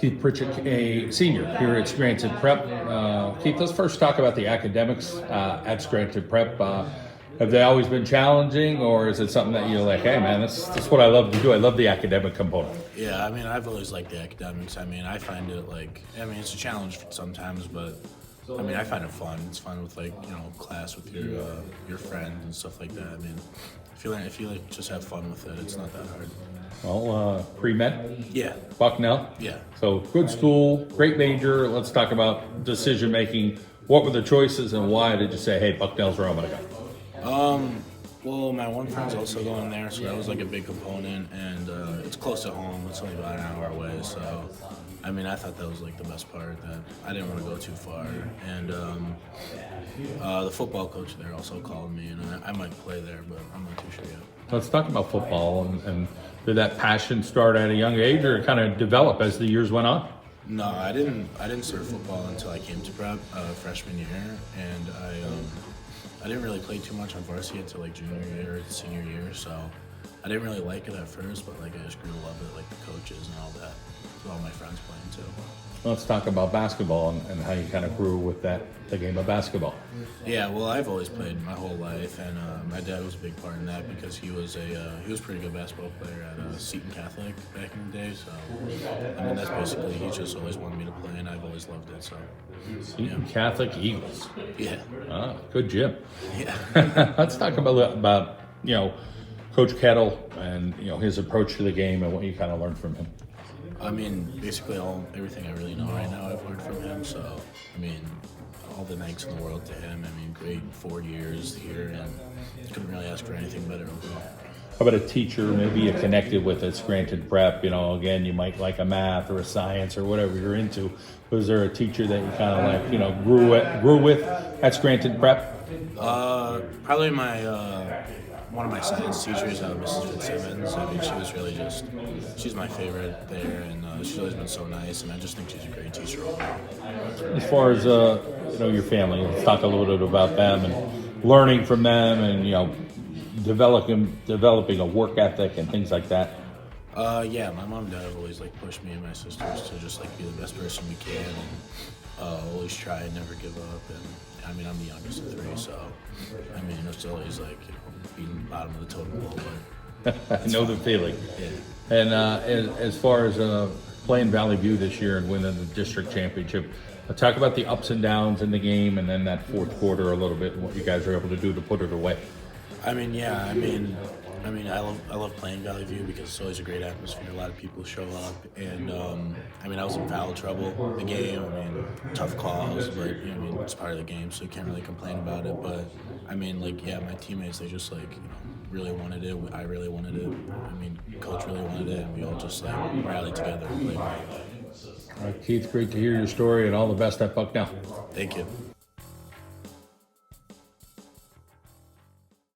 Keith Prytchk, a senior here at Scranton Prep. Keith, let's first talk about the academics at Scranton Prep. Have they always been challenging, or is it something that you're like, hey man, that's what I love to do. I love the academic component. Yeah, I mean, I've always liked the academics. I mean, I find it it's a challenge sometimes, but I mean, I find it fun. It's fun with class with your friends and stuff like that. I mean, if you just have fun with it, it's not that hard. Well, pre-med, Yeah, Bucknell. yeah. So good school, great major. Let's talk about decision making. What were the choices, and why did you say, hey, Bucknell's where I'm going to go? Well, my one friend's also going there, so that was like a big component, and it's close to home. It's only about an hour away, so I mean, I thought that was like the best part, that I didn't want to go too far. And the football coach there also called me, and I might play there, but I'm not too sure yet. Let's talk about football, and did that passion start at a young age, or kind of develop as the years went on? No, I didn't start football until I came to prep freshman year, and I didn't really play too much on varsity until like junior year or senior year, so I didn't really like it at first, but like I just grew to love it, like the coaches and all that, with all my friends playing too. Let's talk about basketball and how you kind of grew with the game of basketball. Yeah, well, I've always played my whole life, and my dad was a big part in that because he was a pretty good basketball player at Seton Catholic back in the day. So I mean, that's basically, he just always wanted me to play, and I've always loved it. So Seton Catholic Eagles. yeah, Good gym. yeah. Let's talk about Coach Kettle and his approach to the game and what you kind of learned from him. I mean, basically everything I really know right now I've learned from him. So I mean, all the thanks in the world to him. I mean, great 4 years here, and couldn't really ask for anything better overall. How about a teacher maybe you connected with at Scranton Prep? Again, you might like a math or a science or whatever you're into. Was there a teacher that you kind of like, grew with at Scranton Prep? Probably one of my science teachers, Mrs. Fitzsimmons. I mean, she was really she's my favorite there, and she's always been so nice, and I just think she's a great teacher overall. As far as your family, let's talk a little bit about them and learning from them, and developing a work ethic and things like that. Yeah, my mom and dad have always pushed me and my sisters to just be the best person we can, and always try and never give up. And I mean, I'm the youngest of 3, so I mean, it's always being bottom of the totem pole. But I know the feeling. Yeah. And as far as playing Valley View this year and winning the district championship, talk about the ups and downs in the game, and then that fourth quarter a little bit, and what you guys were able to do to put it away. I mean, yeah. I love playing Valley View because it's always a great atmosphere. A lot of people show up, and I was in foul trouble the game. I mean, tough calls, but it's part of the game, so you can't really complain about it. But I mean, my teammates, they just really wanted it. I really wanted it. I mean, coach really wanted it, and we all just rallied together and played. All right, Keith, great to hear your story, and all the best at Bucknell. Thank you.